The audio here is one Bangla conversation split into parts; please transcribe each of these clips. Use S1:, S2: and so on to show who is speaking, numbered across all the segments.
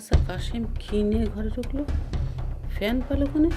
S1: চাচা কাশিম কি নিয়ে ঘরে ঢুকলো? ফ্যান পেল ওখানে?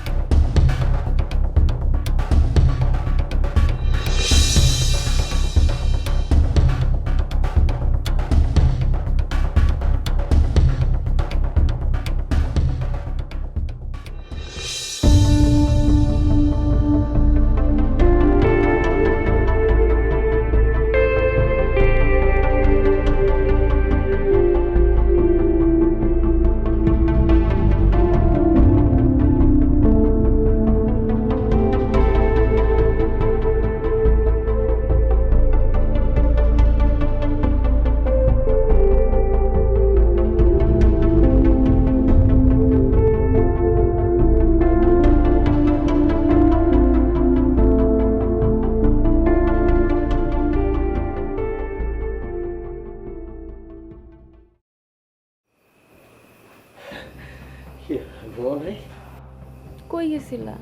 S2: কই গেছিলা?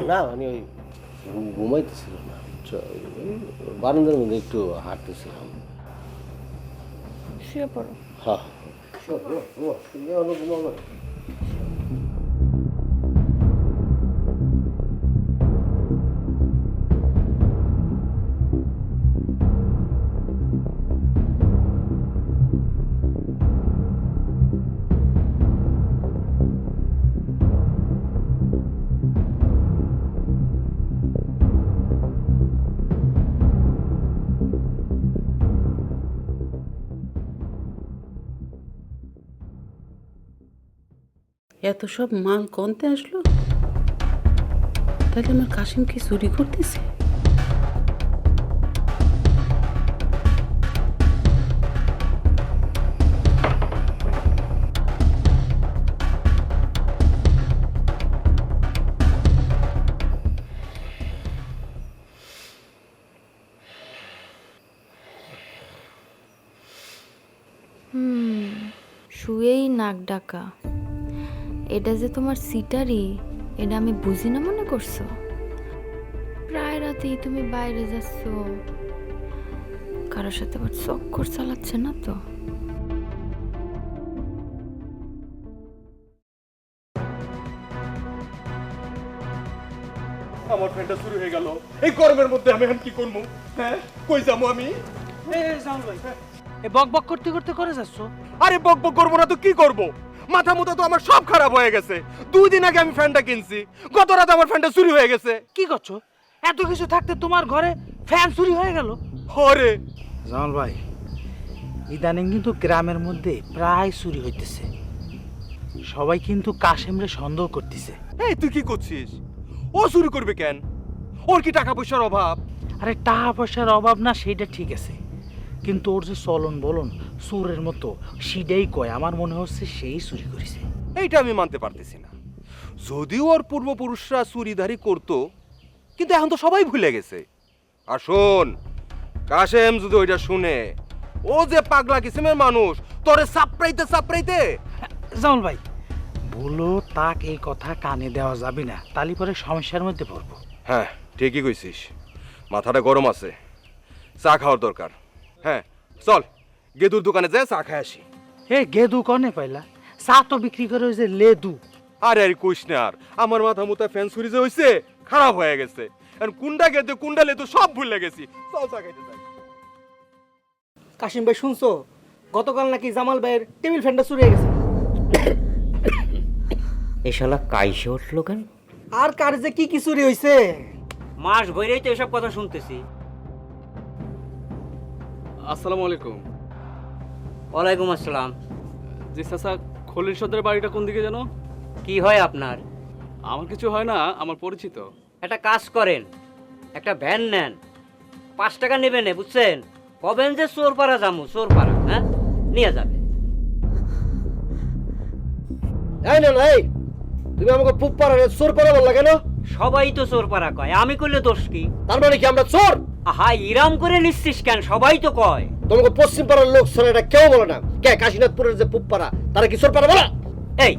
S3: না আমি ওই ঘুমাইতেছিলাম না, বারান্দার মধ্যে একটু হাঁটতেছিলাম।
S2: শুয়ে পড়ো।
S3: হ্যাঁ
S1: এত সব মাল কনতে আসলো? তাহলে আমার কাশিম কি চুরি করতেছে?
S2: শুয়েই নাক ডাকা, এটা যে তোমার সিটারি, এটা আমি বুঝি না মনে করছো? প্রায় রাতেই তুমি বাইরে যাচ্ছ, কারোর সাথে আবার চক্কর চালাচ্ছে না তো?
S4: আমার ফ্যানটা শুরু হয়ে গেল এই গরমের মধ্যে। আমি এখন কি করবো? হ্যাঁ, কই যাবো আমি?
S5: বক বক করতে করতে করে যাচ্ছ?
S4: আরে বক বক করবো না তো কি করবো? মাথা মুথা তো আমার সব খারাপ হয়ে গেছে। 2 দিন আগে আমি ফ্যানটা কিনছি, গত রাতে আমার ফ্যানটা চুরি হয়ে গেছে।
S5: কি করছো? এত কিছু থাকতে তোমার ঘরে ফ্যান চুরি হয়ে গেল?
S4: হরে
S5: জামাল ভাই, ইদানিং কিন্তু গ্রামের মধ্যে প্রায় চুরি হইতেছে। সবাই কিন্তু কাশেমরে সন্দেহ করতেছে।
S4: এই তুই কি করছিস? ও চুরি করবে কেন? ওর কি টাকা পয়সার অভাব?
S5: আরে টাকা পয়সার অভাব না সেইটা ঠিক আছে, কিন্তু ওর যে চলন বলন চোরের মতো, সেটাই কয় আমার মনে হচ্ছে সেই চুরি করেছে।
S4: এইটা আমি মানতে পারতেছি না। যদিও ওর পূর্বপুরুষরা চুরিদারি করতো, কিন্তু এখন তো সবাই ভুলে গেছে। আর শোন, কাশেম যদি ওইটা শুনে, ও যে পাগলা কিসিমের মানুষ, তোরে সাপড়াইতে সাপড়াইতে।
S5: জামাল ভাই, বলো তাক এই কথা কানে দেওয়া যাবে না, তালি পরে সমস্যার মধ্যে পড়বো।
S4: হ্যাঁ, ঠিকই কইছিস, মাথাটা গরম আছে, চা খাওয়ার দরকার। হ্যাঁ চল, গেদুর দোকানে যায় চা খাই আসি।
S5: এ গেদু কনে পাইলা? চা তো বিক্রি করে ওই যে লেদু।
S4: আরে আর কইস না, আর আমার মাথা মুথা ফ্যান চুরি যে হইছে, খারাপ হয়ে গেছে। এখন কুন্ডা গেদু কুন্ডা লেদু সব ভুলে গেছি। চল চা খাইতে যাই।
S6: কাশিম ভাই শুনছো, গতকাল নাকি জামাল ভাইয়ের টেবিল ফ্যানটা চুরি হয়ে গেছে।
S7: এই শালা কাইসে উঠলো কেন?
S6: আর কার যে কি কি চুরি হয়েছে?
S7: মাস ভইরেই তো এসব কথা শুনতেছি।
S8: আসসালামু আলাইকুম।
S7: ওয়ালাইকুম আসসালাম।
S8: জি চাচা, খলিল সর্দারের বাড়িটা কোন দিকে জানো?
S7: কি হয় আপনার?
S8: আমার কিছু হয় না, আমার পরিচিত।
S7: একটা কাজ করেন, একটা ভ্যান নেন, 5 টাকা নেবেন, বুঝছেন? কবেন যে চোরপাড়া যামু, চোরপাড়া, হ্যাঁ নিয়ে যাবে।
S3: এই না এই, তুমি আমাকে পুপ পাড়া চোর পাড়া বললা কেন?
S7: সবাই তো চোরপাড়া কয়, আমি কইলে দোষ কি?
S3: তার মানে কি আমরা চোর?
S7: আহা, ইরাম করে নিচ্ছিস কেন? সবাই তো কয়।
S3: তোমাকে পশ্চিম পাড়ার লোক ছাড়া এটা কেউ বলে না। কে কাশীনাথপুরের যে পুপ পাড়া, তারা কি চোর পাড়া বলা?
S7: এই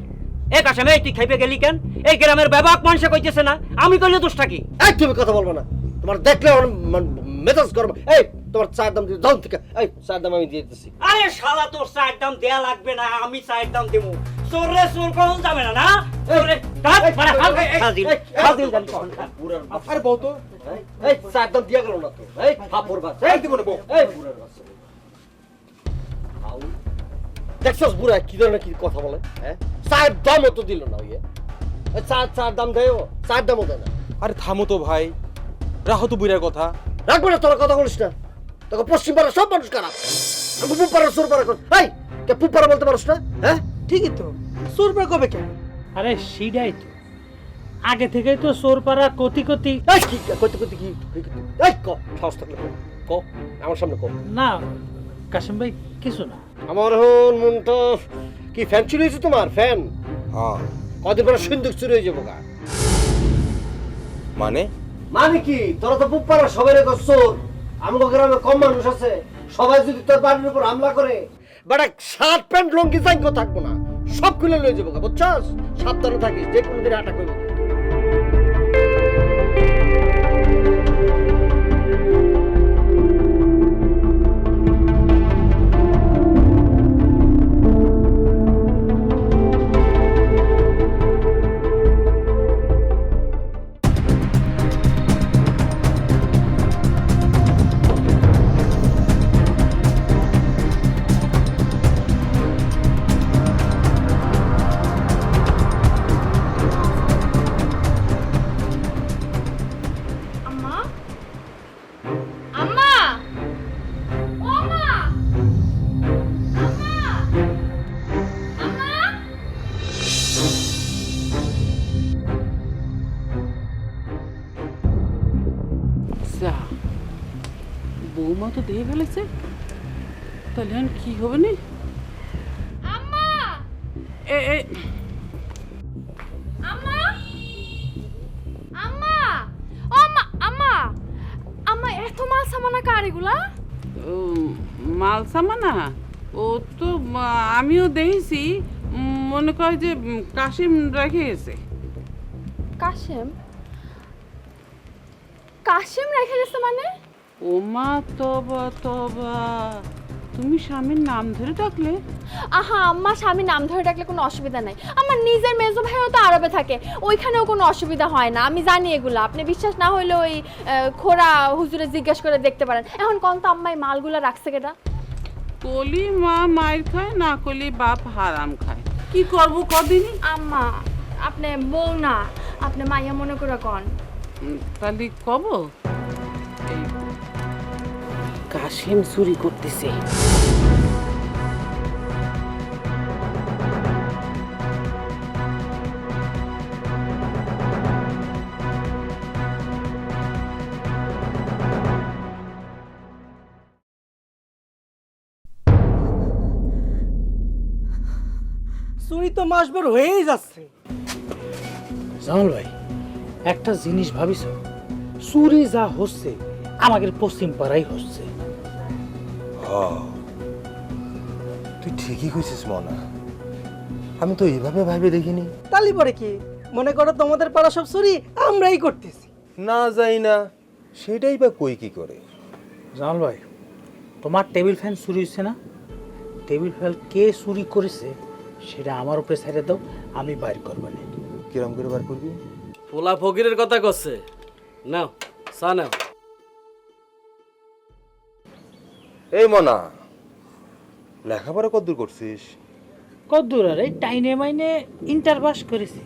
S7: কাশেম, এই তুই খাইপে গেলি কেন? এই গ্রামের ব্যাপক মানুষে কইতেছে না, আমি কইলে দোষটা কি?
S3: এই তুমি কথা বলবো না, তোমার দেখলে আমার মেজাজ গরম। এই তোমার চায়ের দাম দিয়ে দাও থেকে এই চায়ের দাম আমি দিয়ে দিতেছি।
S7: আরে শালা তোর চায়ের দাম দেয়া লাগবে না, আমি চায়ের দাম দেবো। চোরে চোর কখন যাবে না না? চোরে ডাক মানে হাজির হাজির জানি কখন।
S3: আরে বউ তো এই চায়ের দাম দিয়া গেল না তো। এই ফাপড় বাস এই দিব না বউ। এই বুড়ার বাস দেখছস বুড়া কি ধরনের কি কথা বলে? হ্যাঁ চায়ের দামও তো দিল না ওই চায়ের দাম দেয়, চায়ের দামও দেয় না।
S4: আরে থামো তো ভাই, রাহো তো বুড়ার কথা।
S3: রাখবে না তোরা কথা বলিস না, তোকে পশ্চিম পাড়া সব মানুষ খারাপ। পুপ পাড়া সোর পাড়া কর এই কে পুপ পাড়া বলতে পারস না? হ্যাঁ
S6: ঠিকই তো, সুরপা কবে কেন?
S5: আরে সেটাই তো, আগে থেকেই তো চোরপাড়া কতি কতি।
S3: এই কি কইতে কইতে কি এই ক সাহস থাকলে ক আমার সামনে ক।
S5: না কাশিম ভাই কিছু না।
S3: আমার হন মনটা কি ফ্যান চুরি হয়েছে তোমার? ফ্যান
S4: হ্যাঁ
S3: কদিন পরে সিন্ধুক চুরি হয়ে যাবো গা।
S4: মানে
S3: মানে কি তোরা তো পুপ পাড়া সবাই রেখো চোর। আমাদের গ্রামে কম মানুষ আছে, সবাই যদি তোর বাড়ির উপর হামলা করে বেটা শার্ট প্যান্ট লঙ্গি জাঙ্গো থাকবো না, সব খুলে লয়ে যাবো গা, বুঝছস? সাবধানে থাকিস, যে কোনো দিন অ্যাটাক করবো।
S2: আম্মা আম্মা ও মা আম্মা আম্মা
S1: যা বৌমা তো দিয়ে ফেলেছে, তাহলে এখন কি হবে নি?
S2: আম্মা
S1: এ এ
S2: আম্মা আম্মা ও মা আম্মা আম্মা এত মাল সামানা কার এগুলা?
S1: মাল সামানা ও তো আমিও দেখেছি, মনে কয় যে কাশিম রেখে গেছে।
S2: কাশেম কাশেম রেখে গেছে মানে?
S1: ও মা তবা তবা, তুমি স্বামীর নাম ধরে ডাকলে?
S2: আহা আম্মা স্বামী নাম ধরে ডাকলে কোনো অসুবিধা নাই, আমার নিজের মেজো ভাইও তো আরবে থাকে, ওইখানেও কোনো অসুবিধা হয় না, আমি জানি এগুলো। আপনি বিশ্বাস না হইলে ওই খোড়া হুজুরে জিজ্ঞেস করে দেখতে পারেন। এখন কোন তো আম্মা এই মালগুলো রাখছে কেটা?
S1: কলি মা মায়ের খায়, না কলি বাপ হারাম খায়, কি করবো কদিনই।
S2: আম্মা আপনি বউ না, আপনি মাইয়া মনে করে কন।
S1: তাহলে কব এই কাশিম চুরি করতেছে।
S6: চুরি তো মাসভর হয়েই যাচ্ছে।
S5: জামাল ভাই একটা জিনিস ভাবিস, চুরি যা হচ্ছে আমাদের পশ্চিম পাড়াই হচ্ছে।
S4: তুই ঠিকই কইছিস মনা, আমি তো এইভাবে ভাবে দেখিনি।
S6: তালি পরে কি মনে করো তোমাদের পাড়া সব চুরি আমরাই করতেছি?
S4: না যাই না, সেটাই বা কই কি করে।
S5: জামাল ভাই তোমার টেবিল ফ্যান চুরি হচ্ছে না, টেবিল ফ্যান কে চুরি করেছে সেটা আমার উপরে ছেড়ে দাও, আমি বাইর করবো না।
S4: কিরম করে বার করবি?
S8: পোলা ফকিরের কথা করছে, নাও চা নাও।
S4: এই মনা, লেখাপড়া কতদূর করছিস?
S5: কদ্দূর আর এই টাইনে মাইনে ইন্টার পাস করেছি।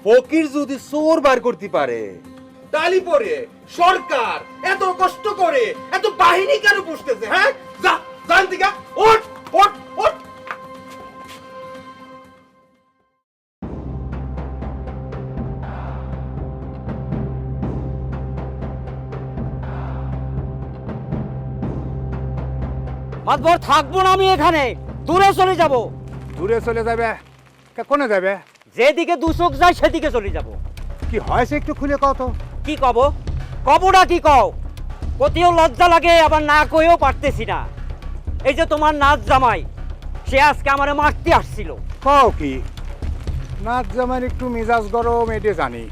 S4: ফকির যদি চোর বার করতে পারে, তালি পরে সরকার এত কষ্ট করে এত বাহিনী কেন পুষতেছে? হ্যাঁ যা জান দিকা, ওঠ ওঠ ওঠ।
S7: মাতবর থাকবো না আমি এখানে, দূরে চলে যাব।
S9: দূরে চলে যাবে? কোনে যাবে?
S7: যেদিকে দু চোখ যায় সেদিকে চলে যাব।
S9: কি হয়েছে একটু খুলে কও তো।
S7: কি কব? কবটা কি কও? কতিও লজ্জা লাগে, আবার না কইও পারতেছি না। এই যে তোমার নাচ জামাই, সে আজকে আমারে মারতে আসছিল।
S9: কও কি? নাচ জামাইয়ের একটু মেজাজ গরম, এটা জানি,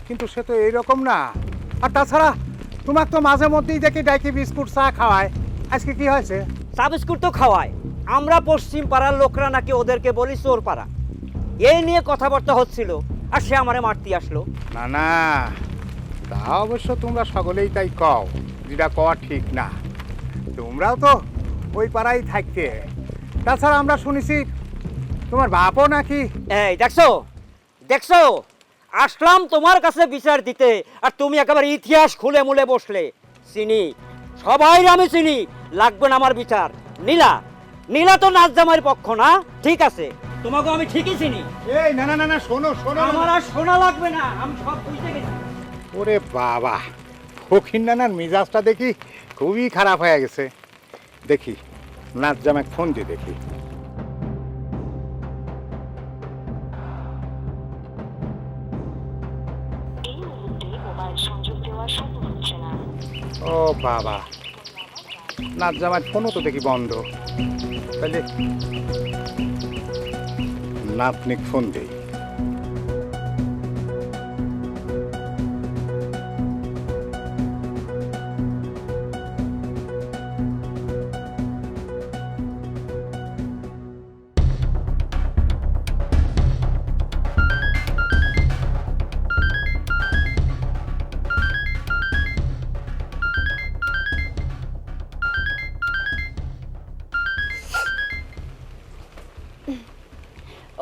S9: কিন্তু সে তো এইরকম না। আর তাছাড়া তোমার তো মাঝে মধ্যেই দেখি ডাইকে বিস্কুট চা খাওয়ায়, আজকে কি হয়েছে?
S7: চা বিস্কুট তো খাওয়ায়। আমরা পশ্চিম পাড়ার লোকরা নাকি ওদেরকে বলি চোর পাড়া। এই নিয়ে কথাবার্তা হচ্ছিল, আর সে আমারে মারতে আসলো।
S9: না না, তা অবশ্য তোমরা সকলেই তাই কও, যেটা কওয়া ঠিক না। তোমরাও তো ওই পাড়ায় থাকতে। তাছাড়া আমরা শুনেছি তোমার বাপও নাকি।
S7: এই দেখছো দেখছো, আসলাম তোমার কাছে বিচার দিতে, আর তুমি একেবারে ইতিহাস খুলে মুলে বসলে। চিনি, সবাই আমি চিনি, লাগবে না আমার বিচার। নীলা, নীলা তো নাচ জামাইয়ের পক্ষ না, ঠিক আছে, তোমাকে আমি ঠিকই চিনি।
S9: এই না না না না, শোনো শোনো।
S7: আমার আর শোনা লাগবে না, আমি সব বুঝতে গেছি।
S9: ওরে বাবা, ফকির নানার মিজাজটা দেখি খুবই খারাপ হয়ে গেছে। দেখি নাচ জামাই ফোন দিয়ে দেখি। ও বাবা, নাচ জামাই ফোনও তো দেখি বন্ধ। তাহলে নাতনিক ফোন দেই।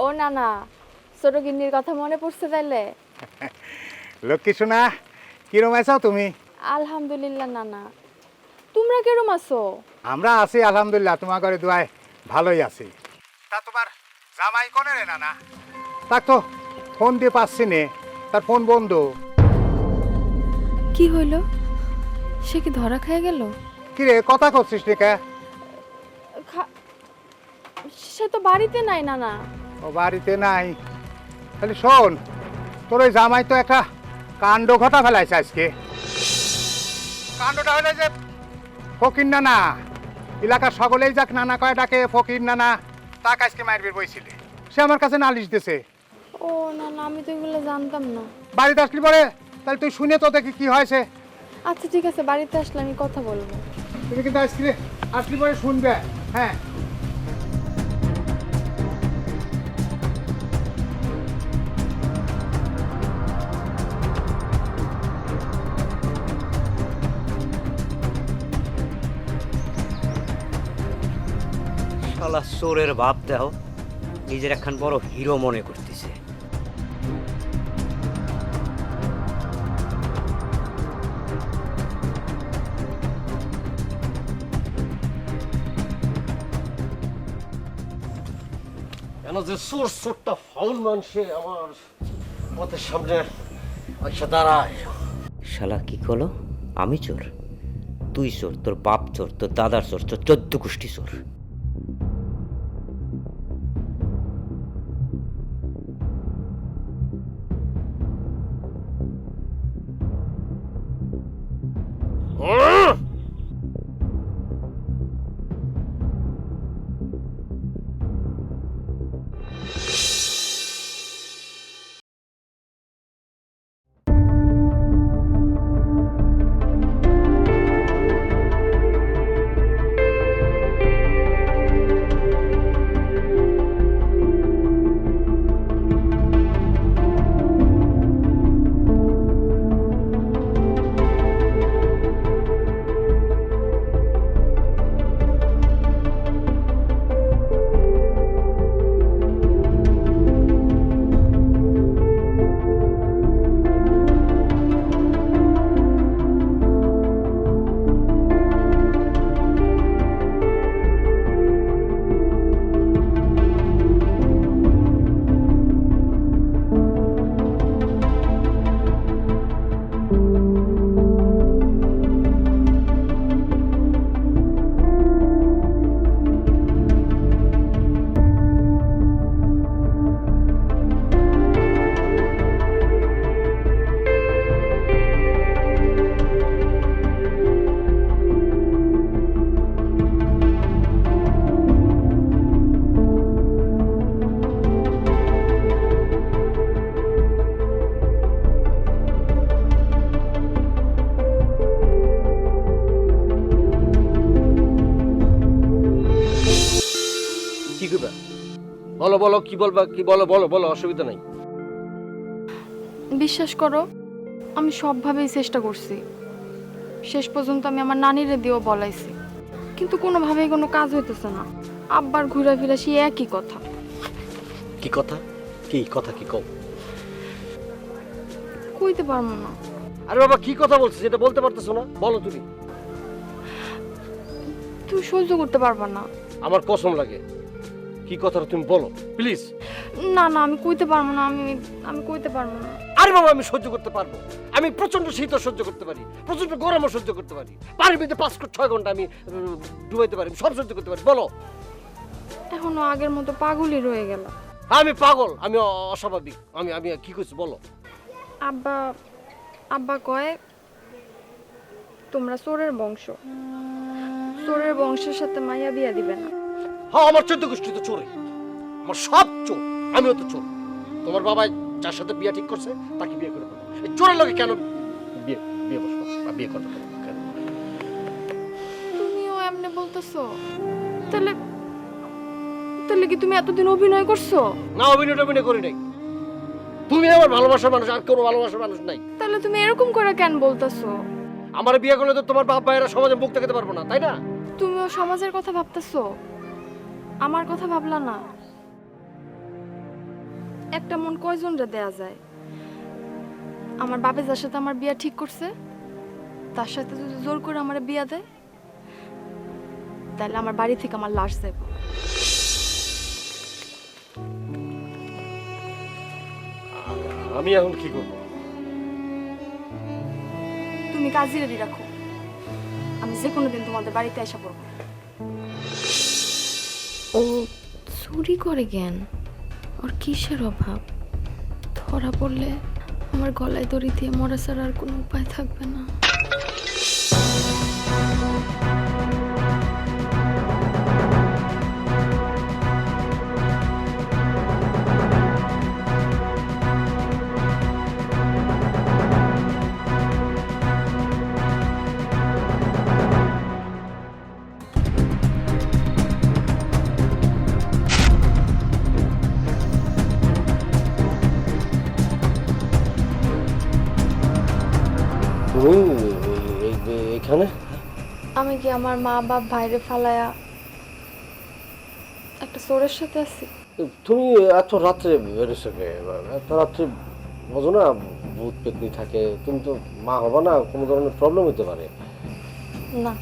S2: ও না না, ছোট গিন্নির কথা মনে পড়ছে তাইলে?
S9: লক্ষ্মী শোনা, কিরম আছো তুমি?
S2: আলহামদুলিল্লাহ নানা, তোমরা কেরম আছো?
S9: আমরা আছি আলহামদুলিল্লাহ, তোমার ঘরে দোয়ায় ভালোই আছি। তা তোমার জামাই কোনে রে নানা? তাক তো ফোন দিয়ে পাচ্ছি নে, তার ফোন বন্ধ।
S2: কি হইল? সে কি ধরা খেয়ে গেল?
S9: কিরে কথা করছিস রে কে?
S2: সে তো বাড়িতে নাই নানা।
S9: ও বাড়িতে নাই? তাহলে শোন, তোর ওই জামাই তো একটা কাণ্ড ঘটা ফেলাইছে আজকে। কাণ্ডটা হলে যে ফকির নানা, এলাকার সকলেই যাক নানা কয় ডাকে ফকির নানা, তাক আজকে মারবির বইছিলে। সে আমার কাছে নালিশ দিছে।
S2: ও না না, আমি তো এগুলো জানতাম না।
S9: বাড়িতে আসলি পরে তাহলে তুই শুনে তো দেখি কি হয়েছে।
S2: আচ্ছা ঠিক আছে, বাড়িতে আসলে আমি কথা বলবো।
S9: তুমি কিন্তু আজকে আসলি পরে শুনবে। হ্যাঁ,
S7: শালা চোরের বাপ দেহ নিজের একখান বড় হিরো মনে করতেছে।
S3: কেন যে সোর সোরটা ফাউল মানুষে আমার পথের সামনে আইসা দাঁড়ায়।
S7: শালা কি করলো? আমি চোর? তুই চোর, তোর বাপ চোর, তোর দাদার চোর, তোর 14 গোষ্ঠী চোর।
S3: বলো বলো কি বলবা, কি বলো বলো বলো, অসুবিধা নাই।
S2: বিশ্বাস করো, আমি সবভাবেই চেষ্টা করছি। শেষ পর্যন্ত আমি আমার নানিরে দিয়েও বলাইছি, কিন্তু কোনোভাবেই কোনো কাজ হইতেছে না। আব্বার ঘুরে ফিরে সে একই কথা।
S3: কি কথা, কি কথা, কি কও?
S2: কইতে পারবো না।
S3: আরে বাবা কি কথা বলছিস, যেটা বলতে পারতেছো না, বলো তুমি।
S2: তুমি সহ্য করতে পারবা না।
S3: আমার কসম লাগে, কি কথাটা তুমি বলো প্লিজ।
S2: না না, আমি কইতে পারবো না, আমি কইতে পারবো না।
S3: আরে বাবা আমি সহ্য করতে পারবো, আমি প্রচন্ড শীত সহ্য করতে পারি, প্রচন্ড গরমও সহ্য করতে পারি, পানির মধ্যে 5-6 ঘন্টা আমি ডুবাইতে পারি, সব সহ্য করতে পারি। বলো।
S2: এখনো আগের মতো পাগলই রয়ে গেল।
S3: আমি পাগল, আমি অস্বাভাবিক, আমি আমি কি করছি বলো।
S2: আব্বা আব্বা কয় তোমরা চোরের বংশ, চোরের বংশের সাথে মাইয়া বিয়া দিবে না।
S3: হ্যাঁ আমার 14 গোষ্ঠী তো চোরে, আমার সব চোর, আমিও তো চোর। তোমার বাবা যার সাথে বিয়ে ঠিক করছে তাকে বিয়ে করে দেবো। এই চোরের লোকে কেন বিয়ে বিয়ে বসবো বা বিয়ে করবো কেন?
S2: তুমিও এমনি বলতেছো? তাহলে তাহলে কি তুমি এতদিন অভিনয় করছো?
S3: না, অভিনয় করি নাই। তুমি আমার ভালোবাসার মানুষ, আর কোনো ভালোবাসার মানুষ নাই।
S2: তাহলে তুমি এরকম করে কেন বলতেছো?
S3: আমার বিয়ে করলে তো তোমার বাপ ভাইয়েরা সমাজে মুখ দেখাতে পারবো না, তাই না?
S2: তুমিও সমাজের কথা ভাবতেছো, আমার কথা ভাবলা না। একটা মন কয়জনরে দেয়া যায়? আমার বাপে যার সাথে আমার বিয়া ঠিক করছে তার সাথে যদি জোর করে আমার বিয়া দেয়, তাহলে আমার বাড়ি থেকে আমার লাশ যাইব।
S3: আমি এখন কি করবো?
S2: তুমি কাজী রেডি রাখো, আমি যে কোনো দিন তোমাদের বাড়িতে এসে পড়বো। ও চুরি করে জ্ঞান, ওর কিসের অভাব? ধরা পড়লে আমার গলায় দড়ি দিয়ে মরা ছাড়া আর কোনো উপায় থাকবে না।
S3: তুমি এখানে?
S2: আমি কি আমার মা বাপ ভাইরে ফালায়া একটা চোরের সাথে আছি?
S3: তুমি এত রাত্রে বেরোছো কে? এত রাত্রে বোঝো না ভূত পেতনি থাকে, তুমি তো মা হবা না, কোনো ধরনের প্রবলেম হতে পারে।
S2: না,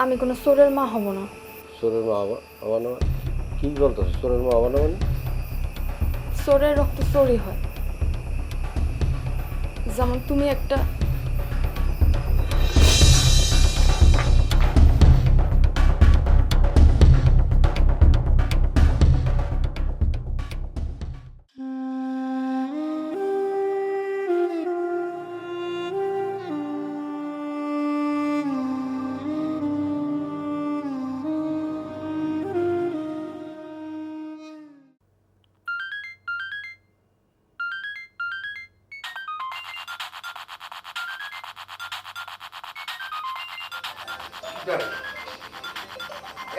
S2: আমি কোনো চোরের মা হব না।
S3: চোরের মা হবা না? কি বলতো চোরের মা হবা না মানে?
S2: চোরের রক্ত চোরই হয়, যেমন তুমি একটা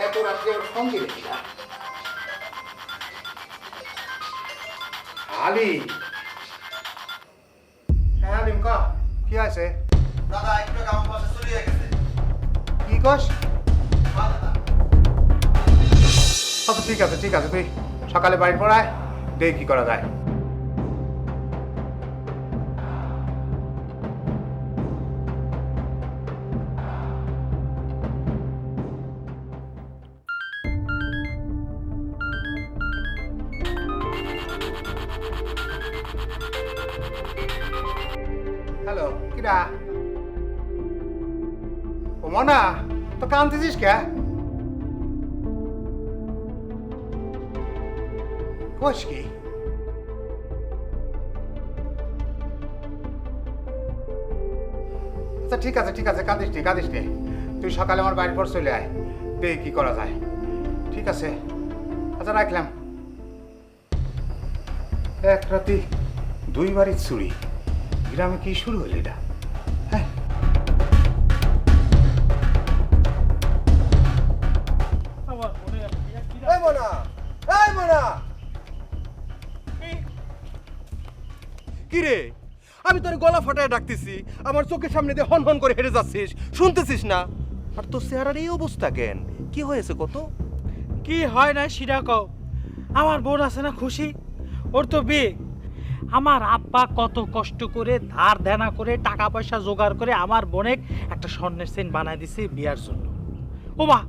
S9: এত রাত্রে ওর সঙ্গে আলি। হ্যাঁ লিমকা, কি আছে?
S10: দাদা একটু আমার পাশে চলে গেছে।
S9: কি কস? আচ্ছা ঠিক আছে ঠিক আছে, তুই সকালে বাড়ি পড়ায়, দেখি কি করা যায়। হ্যালো, কিরা? ও মনা, তো কাঁদতেছিস কে? কোষ কি? আচ্ছা ঠিক আছে ঠিক আছে, কাঁদিস নে। তুই সকালে আমার বাড়ির পর চলে আয়, দেখি কি করা যায়। ঠিক আছে, আচ্ছা রাখলাম। এক রাতে 2 বাড়ি চুরি, গ্রামে কি শুরু হলো এটা? হ্যাঁ
S4: এই মোনা ফাটায় ডাকতেছি, আমার চোখের সামনে দিয়ে হন হন করে হেঁটে যাচ্ছিস, শুনতেছিস না? আর তোর চেহারার এই অবস্থা কেন? কি হয়েছে কত?
S5: কি হয় না সেটা কও। আমার বোন আছে না খুশি, ওর তো বিয়ে। আমার আব্বা কত কষ্ট করে ধার দেনা করে টাকা পয়সা জোগাড় করে আমার বোনের একটা স্বর্ণের চেন বানায় দিছে বিয়ার জন্য। ও মা,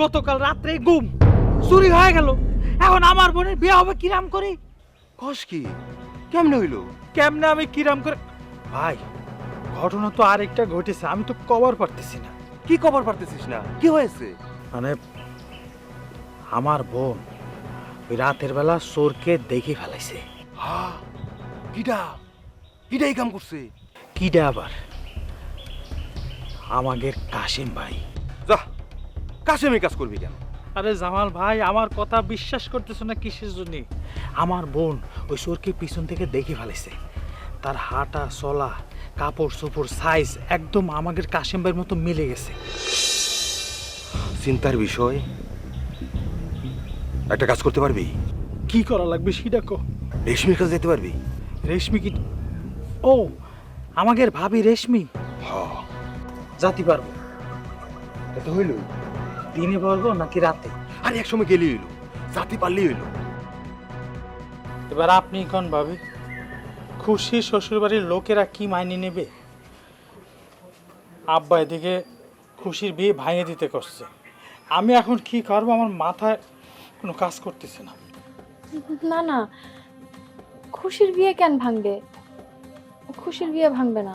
S5: গতকাল রাত্রে গুম চুরি হয়ে গেল। এখন আমার বোনের বিয়ে হবে কিরাম করে?
S4: কস কি? কেমনে হইলো?
S5: কেমনে আমি কিরাম করে? ভাই, ঘটনা তো আরেকটা ঘটেছে, আমি তো কভার পারতেছি না।
S4: কি খবর পারতেছিস না? কি হয়েছে?
S5: মানে আমার বোন ওই রাতের বেলা চোরকে দেখে ফেলাইছে।
S4: হা, কিডা কিডাই কাম করছে?
S5: কিডা আবার? আমাদের কাশিম ভাই।
S4: যা, কাশেমি কাজ করবি কেন?
S5: আরে জামাল ভাই, আমার কথা বিশ্বাস করতেছ না কিসের জন্য? আমার বোন ওই চোরকে পিছন থেকে দেখে ফেলাইছে। তার হাঁটা চলা কাপড় চোপড় সাইজ একদম আমাদের কাশিম ভাইয়ের মতো মিলে গেছে।
S4: চিন্তার বিষয়। একটা কাজ করতে পারবি?
S5: কি করা লাগবে সেটা কো।
S4: রেশমির কাছে যেতে পারবি?
S5: রেশমি কি? ও, আমাদের ভাবি রেশমি।
S4: হ্যাঁ।
S5: জাতি পারবো।
S4: এটা হইল?
S5: দিনে পারবো নাকি রাতে?
S4: আরে একসময় গেলি হইলো, জাতি পারলি হইলো।
S5: এবার আপনি কোন ভাবি, খুশি শ্বশুরবাড়ির লোকেরা কি মাইনে নেবে? আব্বা এদিকে খুশির বিয়ে ভাঙিয়ে দিতে করছে। আমি এখন কি করবো, আমার মাথায় কোনো কাজ করতেছে না।
S2: না না, খুশির বিয়ে কেন ভাঙবে? খুশির বিয়ে ভাঙবে না।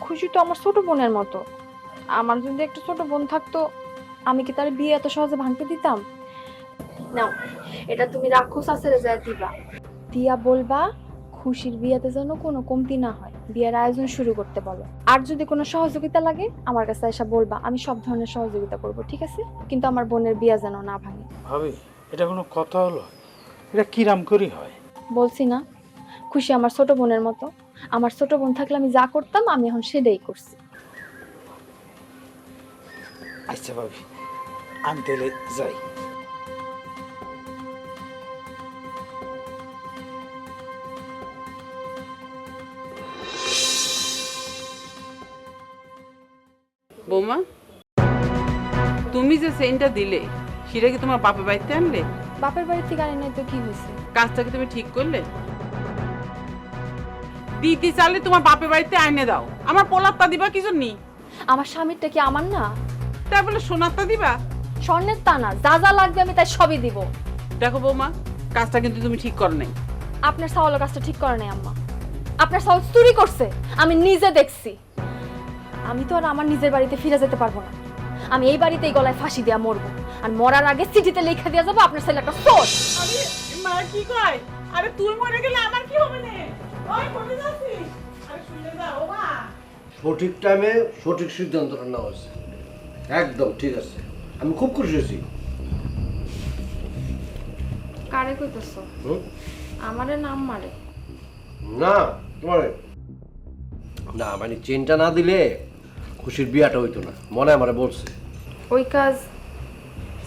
S2: খুশি তো আমার ছোট বোনের মতো। আমার যদি একটা ছোট বোন থাকতো, আমি কি তার বিয়ে এত সহজে ভাঙতে দিতাম? নাও, এটা তুমি রাক্ষস আছে যায় দিবা, দিয়া বলবা খুশির বিয়েতে যেন কোনো কমতি না হয়, বিয়ের আয়োজন শুরু করতে বলো। আর যদি কোনো সহযোগিতা লাগে আমার কাছে এসে বলবা, আমি সব ধরনের সহযোগিতা করব, ঠিক আছে? কিন্তু আমার বোনের বিয়ে যেন না ভাঙে।
S5: ভাবি, এটা কোনো কথা হলো? এটা কিরাম করি হয়?
S2: বলছি না, খুশি আমার ছোট বোনের মতো। আমার ছোট বোন থাকলে আমি যা করতাম আমি এখন সেটাই করছি।
S5: আচ্ছা ভাবি, আমি তাহলে যাই।
S1: বৌমা, তুমি যে চেইনটা দিলে সেটা কি তোমার বাপের বাড়িতে আনলে?
S2: বাপের বাড়ি থেকে আনি নাই তো কি হয়েছে?
S1: কাজটা কি তুমি ঠিক করলে? দিতে চাইলে তোমার বাপের বাড়িতে আইনে দাও, আমার পোলাপটা দিবা কি জন্য?
S2: আমার স্বামীরটা কি আমার না?
S1: তাই বলে সোনারটা দিবা?
S2: স্বর্ণের তা না, যা যা লাগবে আমি তাই সবই দিব।
S1: দেখো বৌমা, কাজটা কিন্তু তুমি ঠিক করো নাই।
S2: আপনার সাওয়ালের কাজটা ঠিক করে নাই আম্মা। আপনার সাওয়াল চুরি করছে, আমি নিজে দেখছি। আমি তো আর আমার নিজের বাড়িতে ফিরে যেতে পারবো না। আমি এই বাড়িতেই গলায় ফাঁসি দিয়া মরবো, আর মরার আগে চিঠিতে লেখা দিয়ে যাবো আপনার ছেলে একটা চোর।
S1: আরে মা কি কয়? আরে তুই মরে গেলে আমার কি হবে না? ওই কোথায় যাচ্ছিস? আরে শুনে যা ও মা।
S3: সঠিক টাইমে সঠিক সিদ্ধান্তটা নেওয়া হয়েছে, একদম ঠিক আছে। আমি খুব খুশি হয়েছি।
S2: কারে কইতেছো? আমারে নাম মারে?
S3: না তোমার না, মানে চেনটা না দিলে খুশির বিয়াটা হইতো না, মনে আমারে বলছে।
S2: ওই কাজ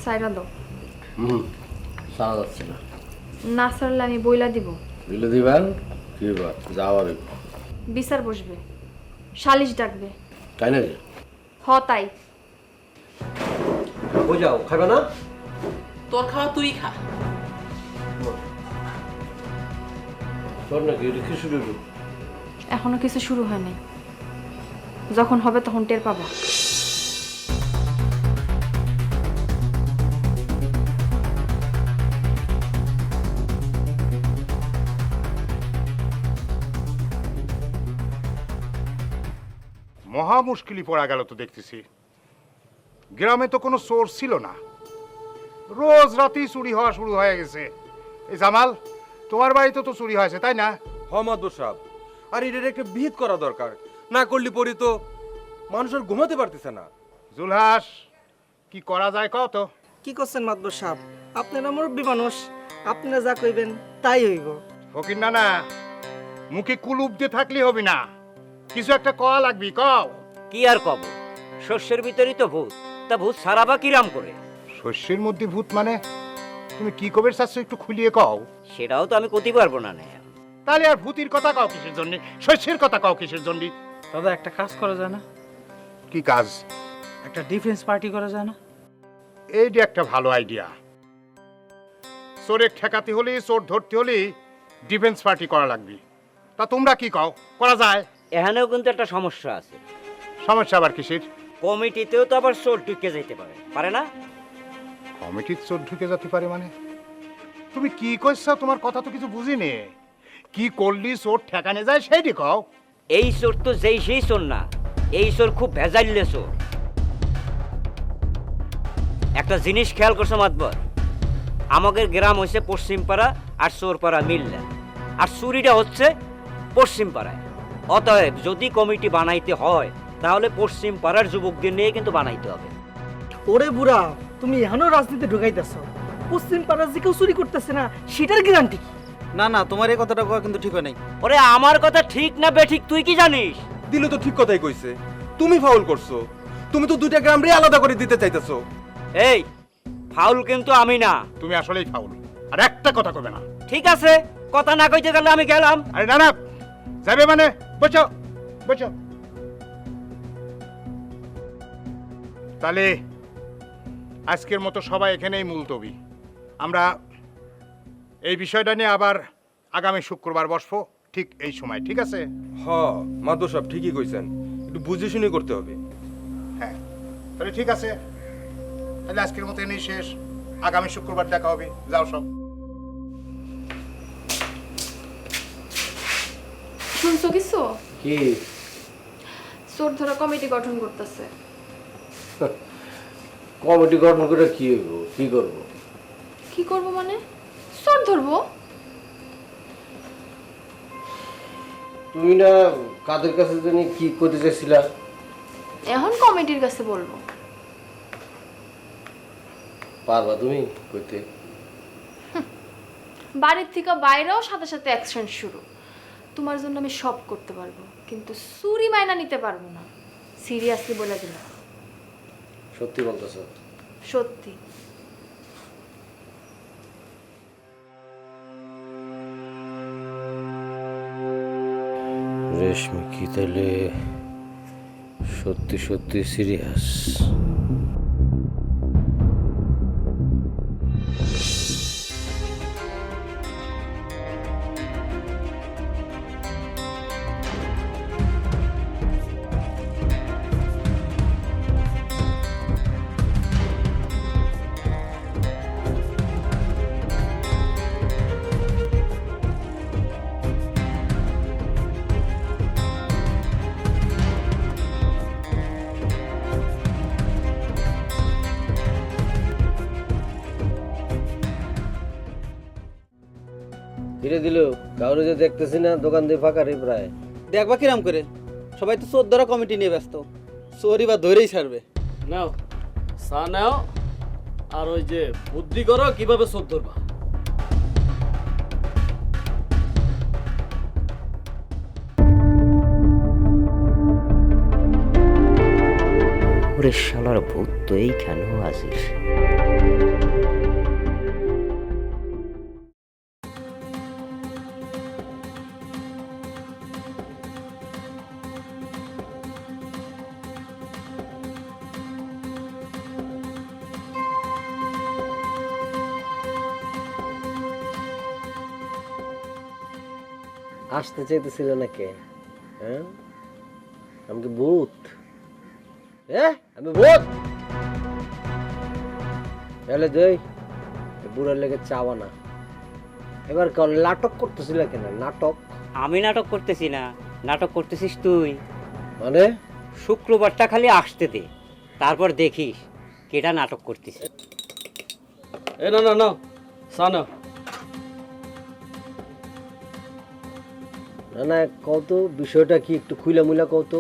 S2: সাইরা দাও।
S3: সারা যাচ্ছে না।
S2: না সারলে আমি বইলা দিব।
S3: দিলে দিবেন কি যাওয়ার
S2: বিচার বসবে, সালিশ ডাকবে।
S3: তাই না?
S2: হ তাই।
S3: ওই যাও, খাবে না?
S1: তোর খাওয়া তুই খা।
S3: তোর নাকি এটা কি শুরু হলো?
S2: এখনো কিছু শুরু হয়নি, যখন হবে তখন টের পাবা।
S9: মহা মুশকিলই পড়া গেল তো দেখতেছি। গ্রামে তো কোনো সোর্স ছিল না, রোজ রাতেই চুরি হওয়া শুরু হয়ে গেছে। এই জামাল, তোমার বাড়িতে তো চুরি হয়েছে তাই না?
S4: হমাদ সাহেব, আর এটার একটা বিহিত করা দরকার, না করলে পরে তো মানুষ আর ঘুমাতে পারতেছে না।
S9: জুলহাস, কি করা যায় কও তো?
S6: কি করছেন মাতবর সাহেব? আপনারা মুরব্বী মানুষ, আপনারা যা কইবেন তাই হইব।
S9: ফকির না না, মুখে কুলুপ দিয়ে থাকলে হবে না, কিছু একটা কওয়া লাগবি, কও।
S7: কি আর কব, শস্যের ভিতরেই তো ভূত, তা ভূত সারাবা কিরাম করে?
S9: শস্যের মধ্যে ভূত মানে তুমি কি কবে চাচ্ছ একটু খুলিয়ে কও।
S7: সেটাও তো আমি করতে পারবো না।
S9: তাহলে আর ভূতির কথা কাও কিসের জন্য, শস্যের কথা কাও কিসের জন্য?
S5: দাদা একটা কাজ করা যায় না?
S9: কি কাজ?
S5: একটা ডিফেন্স পার্টি করা যায় না?
S9: এইটা একটা ভালো আইডিয়া। চোরে ঠেকাতে হলে, চোর ধরতে হলে ডিফেন্স পার্টি করা লাগবে। তা তোমরা কি কও, করা যায়?
S7: এখানেও কিন্তু একটা সমস্যা আছে।
S9: সমস্যা আবার কিসের?
S7: কমিটিতেও তো আবার চোর ঢুকে যেতে পারে, পারে না?
S9: কমিটির চোর ঢুকে যেতে পারে মানে? তুমি কি কইছো? তোমার কথা তো কিছু বুঝিনি। কি করলি চোর ঠেকানে যায় সেইটি কও।
S7: এই চোর তো যেই সেই চোর না, এই চোর খুব ভেজাইলে চোর। একটা জিনিস খেয়াল করছো মাতবর, আমাদের গ্রাম হচ্ছে পশ্চিম পাড়া আর চোর পাড়া মিললে, আর চুরিটা হচ্ছে পশ্চিম পাড়ায়। অতএব যদি কমিটি বানাইতে হয় তাহলে পশ্চিম পাড়ার যুবকদের নিয়ে কিন্তু বানাইতে হবে।
S6: ওরে বুড়া, তুমি এখনো রাজনীতি ঢুকাইতেছ। পশ্চিম পাড়ার যে কেউ চুরি করতেছে না, সেটার গ্যারান্টি?
S10: না না, তোমার এই কথাটা কওয়া কিন্তু ঠিক হয় নাই।
S7: ওরে আমার কথা ঠিক না বেঠিক তুই কি জানিস?
S4: দিলে তো ঠিক কথাই কইছে। তুমি ফাউল করছো, তুমি তো দুইটা গ্রাম রে আলাদা করে দিতে চাইতেছো।
S7: এই ফাউল কিন্তু আমি না।
S9: তুমি আসলেই ফাউল। আর একটা কথা কবে না।
S7: ঠিক আছে, কথা না কইতে গেলে আমি গেলাম।
S9: আরে না না, যাবে মানে? বসো বসো। তাহলে আজকের মতো সবাই এখানেই মুলতবি। আমরা এই বিষয়টা নিয়ে আবার আগামী শুক্রবার বসবো ঠিক এই সময়, ঠিক আছে?
S4: হ মাদুর সাহেব ঠিকই কইছেন, একটু বুঝে শুনে করতে হবে।
S9: হ্যাঁ, তাহলে ঠিক আছে। তাহলে আজকের মতো এনেই শেষ। আগামী শুক্রবার দেখা হবে। যাও সব।
S2: শুনছো কিছু?
S3: কি?
S2: চোর ধরা কমিটি গঠন করতেছে।
S3: কমিটি গঠন করে কি হইব? কি করব?
S2: কি করব মানে? চোর ধরবো।
S3: তুমি না কাদের কাছে জানি কি করতে চাইছিলা?
S2: এখন কমিটির কাছে বলবো।
S3: পারবা তুমি কইতে?
S2: বাড়ির থেকে বাইরেও সাথে সাথে অ্যাকশন শুরু। তোমার জন্য আমি সব করতে পারবো, কিন্তু চুরি মাইনা নিতে পারবো না। সিরিয়াসলি বলে দিলাম।
S3: সত্যি বলতেছো?
S2: সত্যি।
S3: রেশমি কি তাহলে সত্যি সত্যি সিরিয়াস? ধীরে দিল কাউরে যে দেখতেছি না, দোকান দিয়ে ফাঁকা রে প্রায়।
S10: দেখবা কিরাম করে, সবাই তো চোর ধরা কমিটি নিয়ে ব্যস্ত। চোরই বা ধরেই ছাড়বে।
S8: নাও চা নাও, আর ওই যে বুদ্ধি করো কিভাবে চোর ধরবা।
S7: ওরে শালার ভূত তো এইখানেও আসিস।
S3: আসতে চাইতেছিল না কে? হ্যাঁ, আমি কি ভূত? আমি ভূত? এলে দেই বুড়ার লেগে চাওয়া না। এবার নাটক করতেছিল কেন? নাটক?
S7: আমি নাটক করতেছি না, নাটক করতেছিস তুই।
S3: মানে?
S7: শুক্রবারটা খালি আসতে দে, তারপর দেখিস কেটা নাটক করতেছে।
S8: এ না না না, চা নাও।
S3: না না, কত বিষয়টা কি একটু খুইলা মুইলা কত।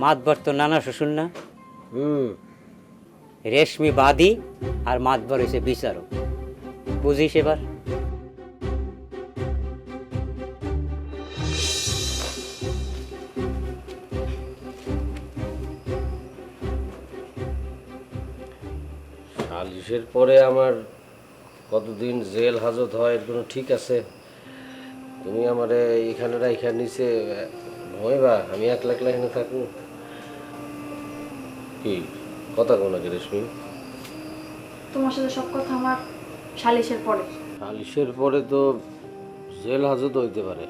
S7: মাতবার তো নানা শ্বশুর না?
S3: হুম।
S7: রেশমি বাদী আর মাতবার হয়েছে বিচারক, বুঝিস এবার?
S3: সালিশের পরে আমার কতদিন জেল হাজত হয় এর কোনো ঠিক আছে? তুমি আমারে এখানে রাইখা নিচে ভয়বা আমি একলা একলা এখানে থাকবো? কি কথা কোন নাকি রেশমি?
S2: তোমার সাথে সব কথা আমার সালিশের পরে।
S3: সালিশের পরে তো জেল হাজত হইতে পারে।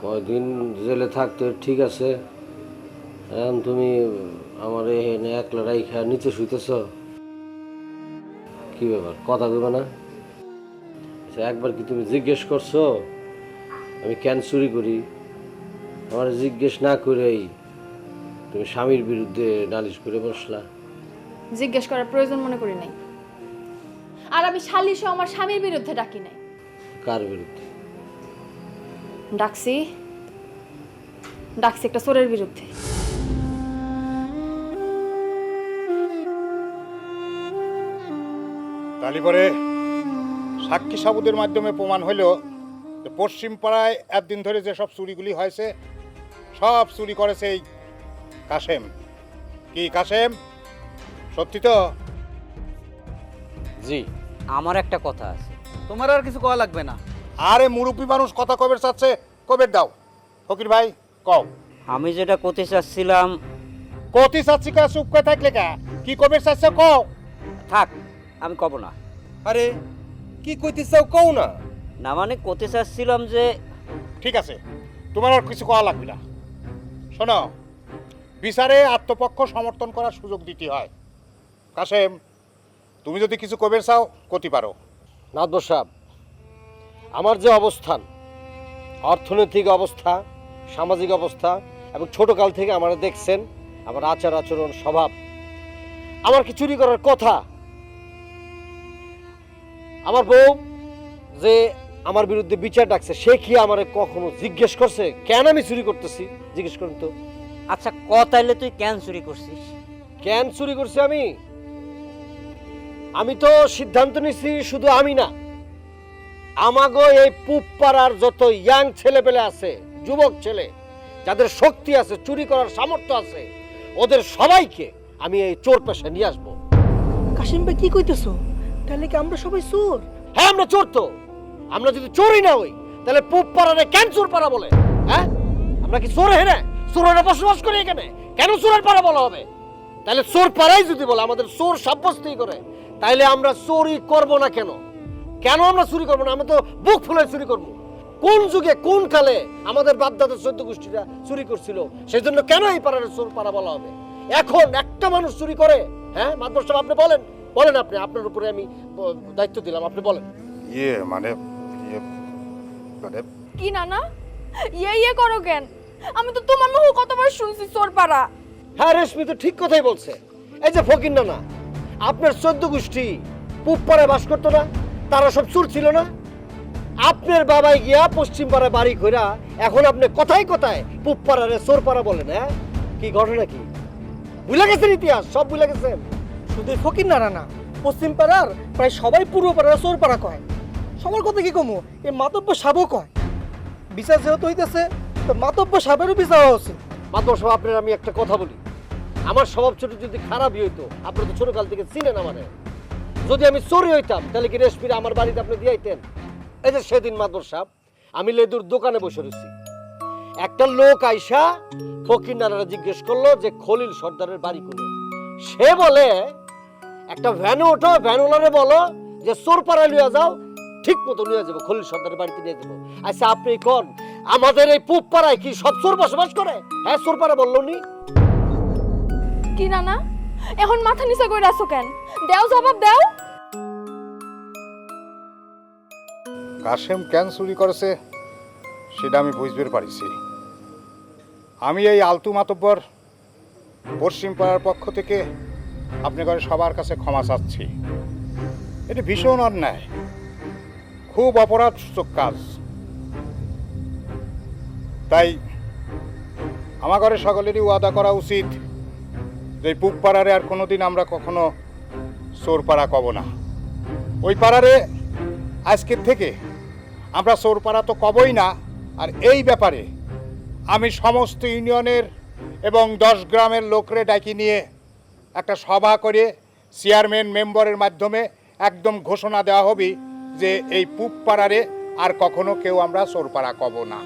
S3: কয়দিন জেলে থাকতে ঠিক আছে, এখন তুমি আমার এখানে একলা রাইখা নিচে শুইতেছ, কি ব্যাপার? কথা দেবে না? আচ্ছা, একবার কি তুমি জিজ্ঞেস করছো আমি কেন চুরি করি? আমার জিজ্ঞেস না করেই তুমি স্বামীর বিরুদ্ধে নালিশ করে বসলা।
S2: জিজ্ঞেস করার প্রয়োজন মনে করি নাই। আর আমি সালিশও আমার স্বামীর বিরুদ্ধে ডাকি নাই।
S3: কার বিরুদ্ধে?
S2: ডাকছি একটা চোরের বিরুদ্ধে।
S9: তালি পরে সাক্ষী সাবুদের মাধ্যমে প্রমাণ হলো যে পশ্চিম পাড়ায় একদিন ধরে যে সব চুরিগুলি হয়েছে সব চুরি করেছে এই কাশেম। কি কাশেম, সত্যি তো?
S3: জি।
S7: আমার একটা কথা আছে।
S10: তোমার আর কিছু কওয়া লাগবে না।
S9: আরে মুরব্বী মানুষ কথা কবের চাচ্ছে কবের দাও। ফকির ভাই কও।
S7: আমি যেটা করতে চাচ্ছিলাম।
S9: কতি চাচ্ছি কা চুপ করে থাকলে কা? কি কবের চাচ্ছে কও।
S7: থাক, আমি কব না।
S4: আরে কি কইতে চাও কও না।
S7: না মানে করতে চাচ্ছিলাম যে।
S9: ঠিক আছে, তোমার আর কিছু কওয়া লাগবে না। শোনো, বিচারে আত্মপক্ষ সমর্থন করার সুযোগ দিতে হয়। কাশেম, তুমি যদি কিছু কবের চাও করতে পারো।
S3: নাদবর সাহেব, আমার যে অবস্থান, অর্থনৈতিক অবস্থা, সামাজিক অবস্থা এবং ছোটকাল থেকে আমরা দেখছেন আমার আচার আচরণ স্বভাব, আমার কি চুরি করার কথা? আমার বউ যে আমার বিরুদ্ধে বিচার ডাকছে সে কি আমারে কখনো জিজ্ঞেস করছে কেন আমি চুরি করতেছি? জিজ্ঞেস করুন তো।
S7: আচ্ছা তাইলে তুই কেন চুরি করছিস?
S3: কেন চুরি করছি আমি তো সিদ্ধান্ত নিছি, শুধু আমি না, আমাগো এই পুপাড়ার যত ইয়াং ছেলেপেলে আছে, যুবক ছেলে যাদের শক্তি আছে, চুরি করার সামর্থ্য আছে, ওদের সবাইকে আমি এই চোর পেশায় নিয়ে আসবো।
S6: কাশিম ভাই কি কইতেছো? তাহলে কি আমরা সবাই চোর?
S3: হ্যাঁ, আমরা চোর তো। আমরা যদি চোরই না হই তাহলে পুপাড়ারে কেন চোর পাড়া বলে? হ্যাঁ, আমরা কি চোর হেনে? চোরেরা বসবাস করি এখানে, কেন চোরের পাড়া বলা হবে? তাহলে চোর পাড়াই যদি বলে, আমাদের চোর সাব্যস্তই করে, তাইলে আমরা চুরি করব না কেন? কেন আমরা চুরি করবো না? আমরা তো বুক ফুলে চুরি করবো। কোন যুগে কোন কালে আমাদের বাপদাদার 14 গোষ্ঠীরা চুরি করছিল, সেই জন্য কেন এই পাড়ার চোর পাড়া বলা হবে? এখন একটা মানুষ চুরি করে? হ্যাঁ মাদবর সাহেব, আপনি বলেন আপনি, আপনার উপরে আমি দায়িত্ব দিলাম, আপনি বলেন।
S9: মানে
S2: কি নানা ইয়ে করো কেন? আমি তো তোমার মুখে কতবার শুনছি চোর পাড়া।
S3: হ্যাঁ রেশমি তো ঠিক কথাই বলছে। এই যে ফকির নানা, আপনার 14 গোষ্ঠী পূব পাড়ায় বাস করতো না? তারা সব চোর ছিল না? আপনার বাবাই গিয়া পশ্চিম পাড়ায় বাড়ি ঘোরা, এখন আপনি কথায় কথায় পূব পাড়ারে চোর পাড়া বলেন? হ্যাঁ, কি ঘটনা কি? ভুলে গেছেন ইতিহাস, সব ভুলে গেছেন।
S6: শুধু ফকির নারা না, পশ্চিম পাড়ার প্রায় সবাই পূর্ব পাড়ার চোর পাড়া কয়। সবার কথা কি কমু, এই মাতব্য সাবও কয়। বিচার যেহেতু হইতেছে তো মাতব্য সাবেরও বিচার হওয়া উচিত।
S3: মাদবর সাহেব, আপনার আমি একটা কথা বলি, আমার স্বভাব ছোট যদি খারাপই হইতো, আপনি তো ছোটকাল থেকে চিনেন আমারে, যদি আমি চোরই হইতাম তাহলে কি রেশমিরে আমার বাড়িতে আপনি দিয়াইতেন? এই যে সেদিন মাদবর সাহেব আমি লেদুর দোকানে বসে রয়েছি, একটা লোক আইসা ফকির নানারা জিজ্ঞেস করলো যে খলিল সর্দারের বাড়ি কোনে। সে বলে একটা ভ্যানে ওঠো, ভ্যানওয়ালারে বলো যে চোর পাড়ায় নিয়ে যাও, ঠিক মতো নিয়ে যাবো, খলিল সর্দারের বাড়িতে নিয়ে যাবো। আচ্ছা আপনি কোন আমাদের এই পূব পাড়ায় কি সব চোর বসবাস করে? হ্যাঁ, চোর পাড়া বললো নি?
S2: কি নানা এখন মাথা নিচে করে আসো কেন? দাও জবাব দাও।
S9: কাশেম কেন চুরি করেছে সেটা আমি বুঝতে পারিছি। আমি এই আলতু মাতব্বর পশ্চিম পাড়ার পক্ষ থেকে আপনাদের সবার কাছে ক্ষমা চাচ্ছি। এটা ভীষণ অন্যায়, খুব অপরাধসূচক কাজ। তাই আমার ঘরে সকলেরই ওয়াদা করা উচিত যে পূব পাড়ারে আর কোনোদিন আমরা কখনো চোর পাড়া কব না। ওই পাড়ারে আজকের থেকে আমরা চোর পাড়া তো কবই না। আর এই ব্যাপারে আমি সমস্ত ইউনিয়নের এবং 10 গ্রামের লোকরে ডাকি নিয়ে একটা সভা করে চেয়ারম্যান মেম্বারের মাধ্যমে একদম ঘোষণা দেওয়া হবে যে এই পুব পাড়ারে আর কখনো কেউ আমরা চোরপাড়া কব না।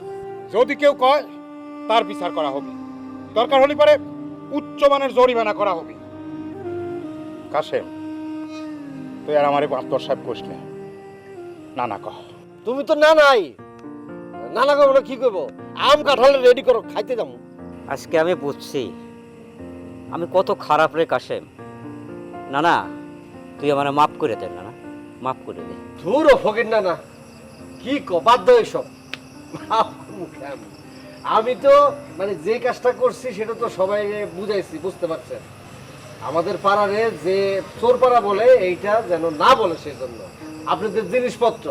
S9: যদি কেউ কয় তার বিচার করা হবে, দরকার হলে পরে উচ্চমানের জরিমানা করা হবে। কাশেম, তুই আর আমারে বান্তর সাহেব কইসলে না না কহ।
S3: তুমি তো না নাই নানা করবো না, কি করবো? আম কাঁঠালে রেডি করো, খাইতে যাবো।
S7: আজকে আমি বুঝছি আমি কত খারাপ রে কাশেম। না না, তুই আমার মাফ করে দে, না না মাফ করে দে।
S3: ধুর ফকির না না, কি বাধ্য এসব। আমি তো মানে যে কাজটা করছি সেটা তো সবাই বুঝাইছি, বুঝতে পারছেন। আমাদের পাড়ারে যে চোর পাড়া বলে এইটা যেন না বলে, সেজন্য আপনাদের জিনিসপত্র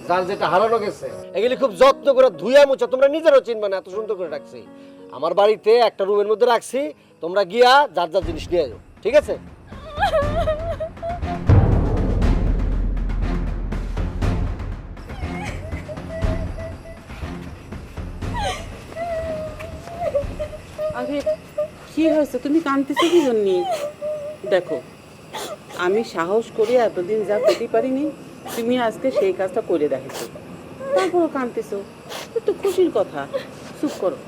S3: যার যেটা হারানো গেছে এগুলি খুব যত্ন করে ধুইয়া মুছা তোমরা নিজেরও চিনবে না, এত সুন্দর করে রাখছি। আমার বাড়িতে একটা রুমের মধ্যে রাখছি, তোমরা গিয়া যার যার জিনিস নিয়ে যাও, ঠিক আছে?
S11: আরে কি হয়েছে, তুমি কাঁদতেছো কি জন্য? দেখো, আমি সাহস করে এতদিন যা করতে পারিনি, তুমি আজকে সেই কাজটা করে দেখেছো, তারপরও কাঁদতেছো। একটু খুশির কথা, চুপ করো,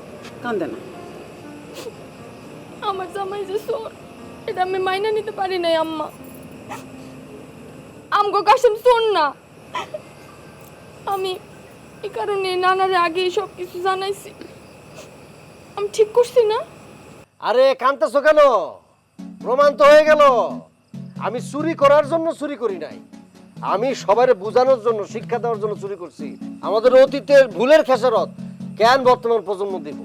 S11: কান্দে না।
S2: আমার জামাই যে চোর, এটা আমি মাইনা নিতে পারি নাই আম্মা। আমগো কাশেম চোর না। আমি এই কারণে নানারে আগে সব কিছু জানাইছি। আমি ঠিক করছি না?
S3: আরে কাঁদতেছো কেন? প্রমাণ তো হয়ে গেল। আমি চুরি করার জন্য চুরি করি নাই, আমি সবারে বোঝানোর জন্য, শিক্ষা দেওয়ার জন্য চুরি করছি। আমাদের অতীতের ভুলের খেসারত জ্ঞান বর্তমান প্রজন্ম দিব।